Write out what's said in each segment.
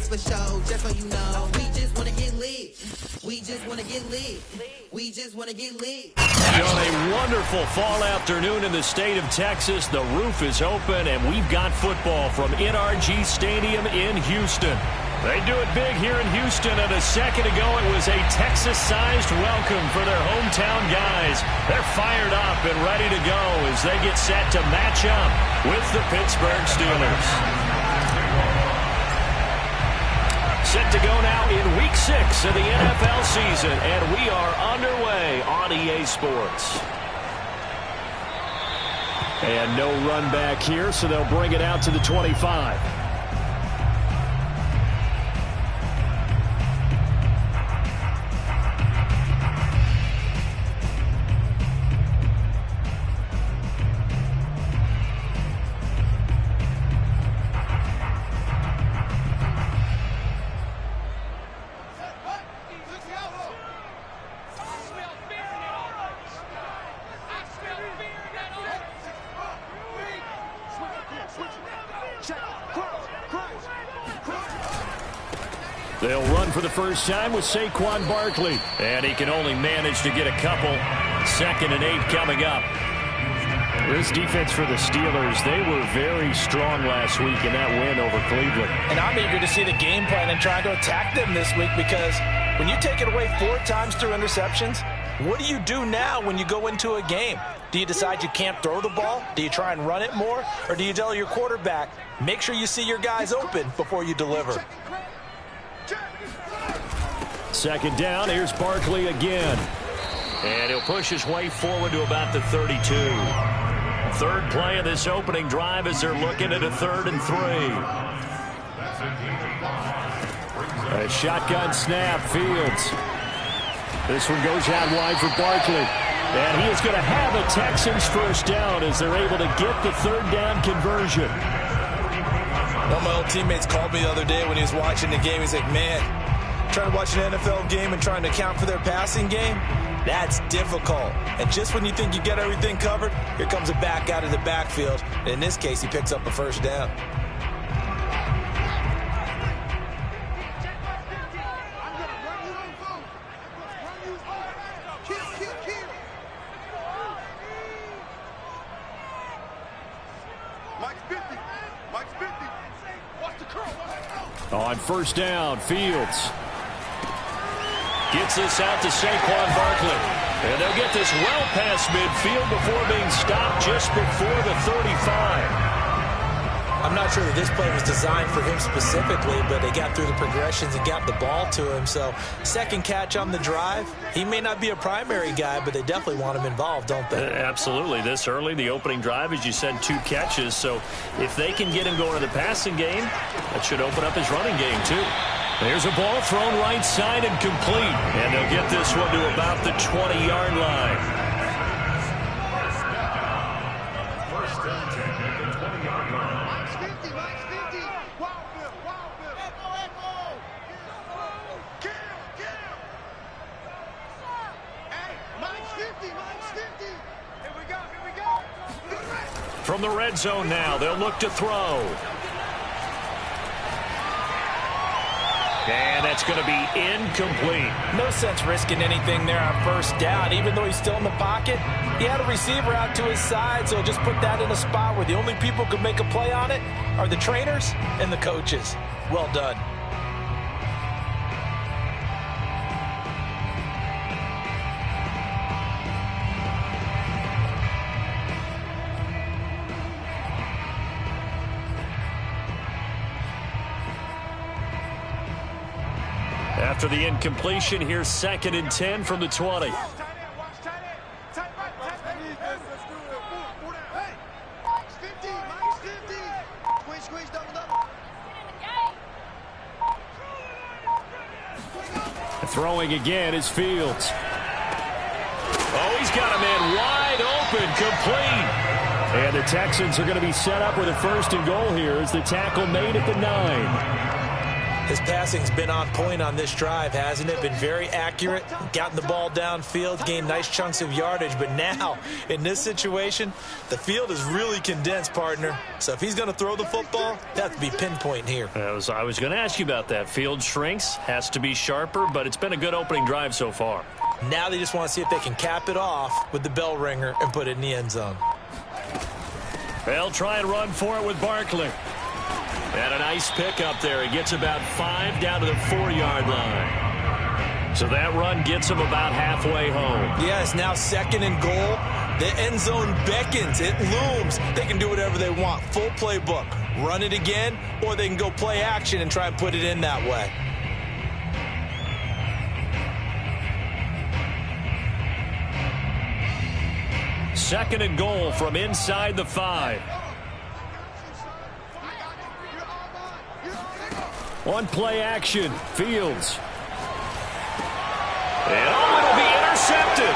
That's for sure, just so you know. We just want to get lit. We just want to get lit. We just want to get lit. On a wonderful fall afternoon in the state of Texas, the roof is open, and we've got football from NRG Stadium in Houston. They do it big here in Houston, and a second ago it was a Texas-sized welcome for their hometown guys. They're fired up and ready to go as they get set to match up with the Pittsburgh Steelers. Set to go now in Week 6 of the NFL season, and we are underway on EA Sports. And no run back here, so they'll bring it out to the 25. They'll run for the first time with Saquon Barkley. And he can only manage to get a couple. 2nd and 8 coming up. This defense for the Steelers, they were very strong last week in that win over Cleveland. And I'm eager to see the game plan and try to attack them this week, because when you take it away 4 times through interceptions, what do you do now when you go into a game? Do you decide you can't throw the ball? Do you try and run it more? Or do you tell your quarterback, make sure you see your guys open before you deliver? 2nd down, here's Barkley again. And he'll push his way forward to about the 32. 3rd play of this opening drive as they're looking at a 3rd and 3. A shotgun snap, Fields. This one goes out wide for Barkley. And he is going to have a Texans first down as they're able to get the 3rd down conversion. One of my old teammates called me the other day when he was watching the game. He's like, man, trying to watch an NFL game and trying to account for their passing game, that's difficult. And just when you think you get everything covered, here comes a back out of the backfield. And in this case, he picks up a first down. On first down, Fields gets this out to Saquon Barkley. And they'll get this well past midfield before being stopped just before the 35. I'm not sure that this play was designed for him specifically, but they got through the progressions and got the ball to him. So 2nd catch on the drive. He may not be a primary guy, but they definitely want him involved, don't they? Absolutely. This early, the opening drive, as you said, 2 catches. So if they can get him going to the passing game, that should open up his running game too. There's a ball thrown right side and complete. And they'll get this one to about the 20-yard line. From the red zone now, they'll look to throw. And that's going to be incomplete. No sense risking anything there on first down. Even though he's still in the pocket, he had a receiver out to his side, so just put that in a spot where the only people who can make a play on it are the trainers and the coaches. Well done. After the incompletion, here's 2nd and 10 from the 20. Throwing again is Fields. Oh, he's got a man wide open, complete. And the Texans are going to be set up with a 1st and goal here as the tackle made at the 9. His passing's been on point on this drive, hasn't it? Been very accurate, gotten the ball downfield, gained nice chunks of yardage. But now, in this situation, the field is really condensed, partner. So if he's going to throw the football, that has to be pinpoint here. I was going to ask you about that. Field shrinks, has to be sharper, but it's been a good opening drive so far. Now they just want to see if they can cap it off with the bell ringer and put it in the end zone. They'll try and run for it with Barkley. And a nice pickup there. He gets about 5 down to the 4-yard line. So that run gets him about halfway home. Yeah, it's now 2nd and goal. The end zone beckons. It looms. They can do whatever they want. Full playbook. Run it again, or they can go play action and try and put it in that way. Second and goal from inside the 5. On play action, Fields. And it'll be intercepted.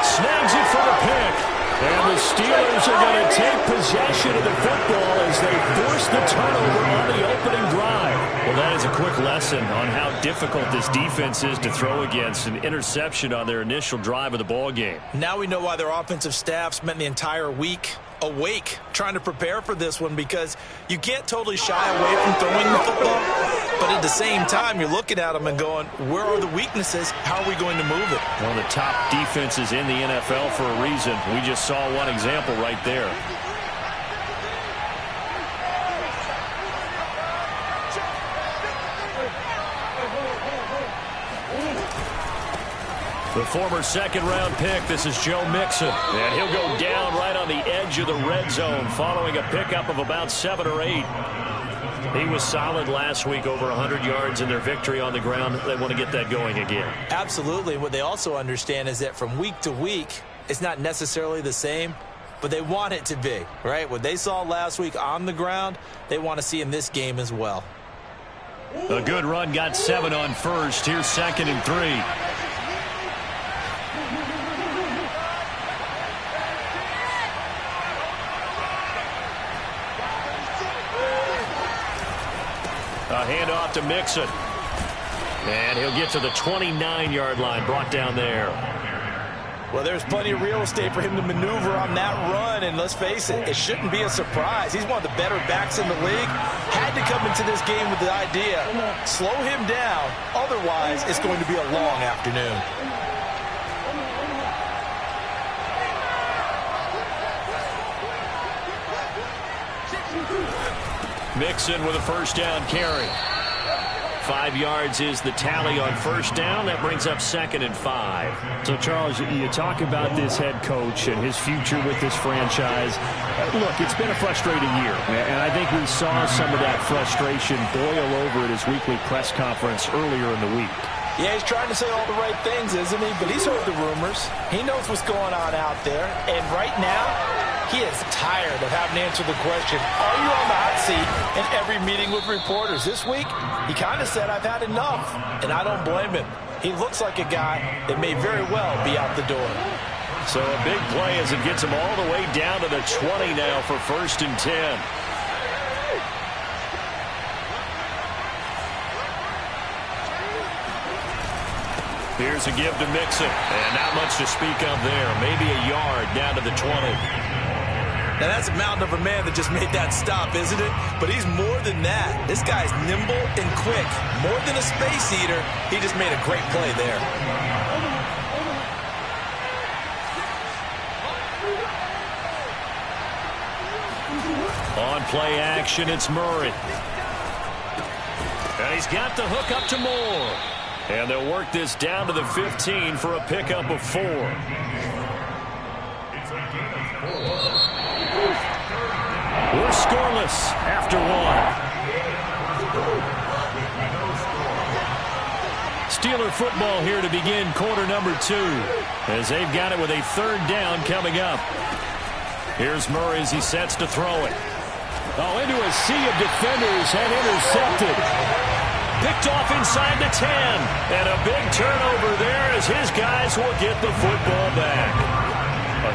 Snags it for the pick. And the Steelers are going to take possession of the football as they force the turnover on the opening drive. Well, that is a quick lesson on how difficult this defense is to throw against. An interception on their initial drive of the ball game. Now we know why their offensive staff spent the entire week awake trying to prepare for this one, because you can't totally shy away from throwing the football, but at the same time you're looking at them and going, where are the weaknesses? How are we going to move it? One of the top defenses in the NFL for a reason. We just saw one example right there. The former second-round pick, this is Joe Mixon. And he'll go down right on the edge of the red zone following a pickup of about 7 or 8. He was solid last week, over 100 yards in their victory on the ground. They want to get that going again. Absolutely. What they also understand is that from week to week, it's not necessarily the same, but they want it to be, right? What they saw last week on the ground, they want to see in this game as well. A good run, got 7 on first. Here's 2nd and 3. A handoff to Mixon. And he'll get to the 29-yard line, brought down there. Well, there's plenty of real estate for him to maneuver on that run, and let's face it, it shouldn't be a surprise. He's one of the better backs in the league. Had to come into this game with the idea, slow him down, otherwise it's going to be a long afternoon. Mixon with a first down carry. 5 yards is the tally on first down. That brings up 2nd and 5. So, Charles, you talk about this head coach and his future with this franchise. Look, it's been a frustrating year, and I think we saw some of that frustration boil over at his weekly press conference earlier in the week. Yeah, he's trying to say all the right things, isn't he? But he's heard the rumors. He knows what's going on out there. And right now, he is tired of having to answer the question, are you on the hot seat in every meeting with reporters? This week, he kind of said, I've had enough. And I don't blame him. He looks like a guy that may very well be out the door. So a big play as it gets him all the way down to the 20 now for 1st and 10. Here's a give to Mixon. And not much to speak of there. Maybe a yard down to the 20. Now, that's a mountain of a man that just made that stop, isn't it? But he's more than that. This guy's nimble and quick. More than a space eater, he just made a great play there. On play action, it's Murray. And he's got the hook up to Moore. And they'll work this down to the 15 for a pickup of 4. We're scoreless after 1. Steeler football here to begin quarter number 2, as they've got it with a 3rd down coming up. Here's Murray as he sets to throw it. Oh, into a sea of defenders and intercepted. Picked off inside the 10. And a big turnover there as his guys will get the football back.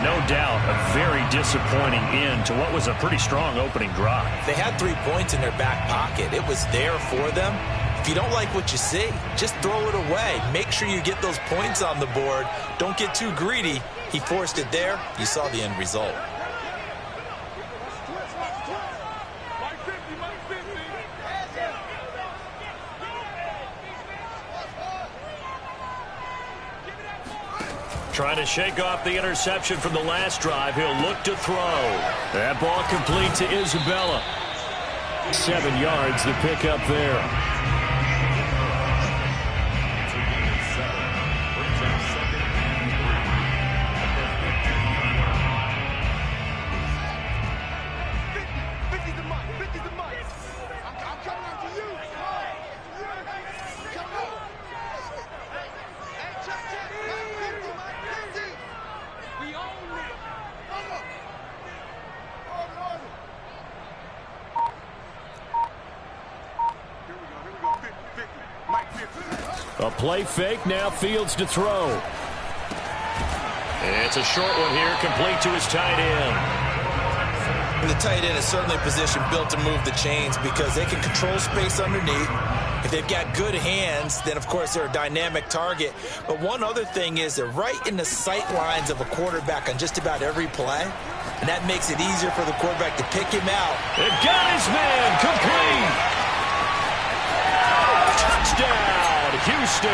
No doubt a very disappointing end to what was a pretty strong opening drive. They had 3 points in their back pocket. It was there for them. If you don't like what you see, just throw it away. Make sure you get those points on the board. Don't get too greedy. He forced it there. You saw the end result. Trying to shake off the interception from the last drive. He'll look to throw. That ball complete to Isabella. 7 yards, the pickup there. A play fake, now Fields to throw. It's a short one here, complete to his tight end. And the tight end is certainly a position built to move the chains because they can control space underneath. If they've got good hands, then of course they're a dynamic target. But one other thing is they're right in the sight lines of a quarterback on just about every play. And that makes it easier for the quarterback to pick him out. It got his man, complete. Touchdown. Houston.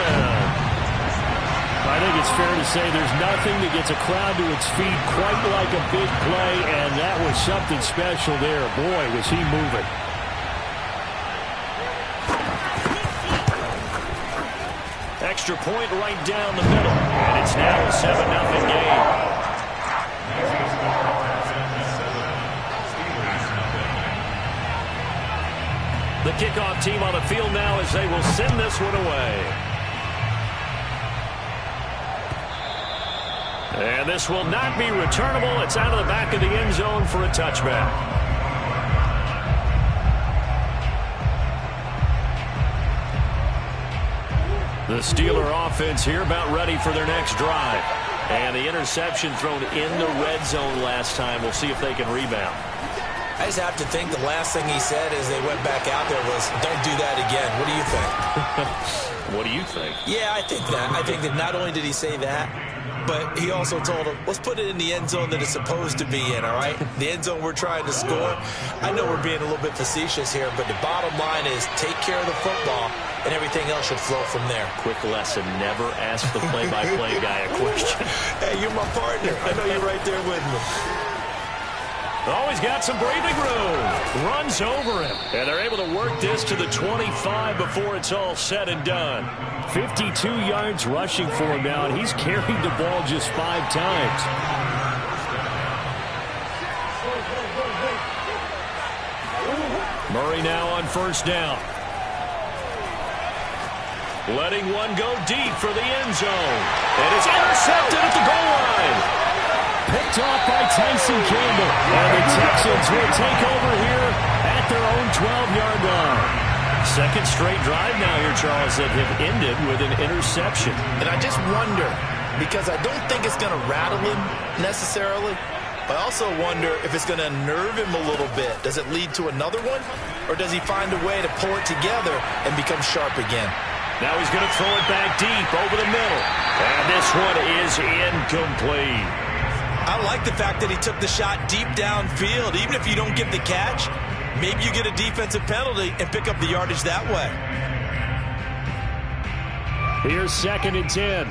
I think it's fair to say there's nothing that gets a crowd to its feet quite like a big play, and that was something special there. Boy, was he moving. Extra point right down the middle, and it's now a 7-0 game. The kickoff team on the field now as they will send this one away. And this will not be returnable. It's out of the back of the end zone for a touchback. The Steeler offense here about ready for their next drive. And the interception thrown in the red zone last time. We'll see if they can rebound. I just have to think the last thing he said as they went back out there was, don't do that again. What do you think? What do you think? Yeah, I think that. I think that not only did he say that, but he also told him, let's put it in the end zone that it's supposed to be in, all right? The end zone we're trying to score. I know we're being a little bit facetious here, but the bottom line is take care of the football, and everything else should flow from there. Quick lesson, never ask the play-by-play guy a question. Hey, you're my partner. I know you're right there with me. Oh, he's got some breathing room. Runs over him. And they're able to work this to the 25 before it's all said and done. 52 yards rushing for him now, and he's carried the ball just 5 times. Murray now on first down. Letting one go deep for the end zone. And it's intercepted at the goal line. Picked off by Tyson Campbell. And the Texans will take over here at their own 12-yard line. Second straight drive now here, Charles, that have ended with an interception. And I just wonder, because I don't think it's going to rattle him necessarily, but I also wonder if it's going to nerve him a little bit. Does it lead to another one? Or does he find a way to pull it together and become sharp again? Now he's going to throw it back deep over the middle. And this one is incomplete. I like the fact that he took the shot deep downfield. Even if you don't get the catch, maybe you get a defensive penalty and pick up the yardage that way. Here's 2nd and 10.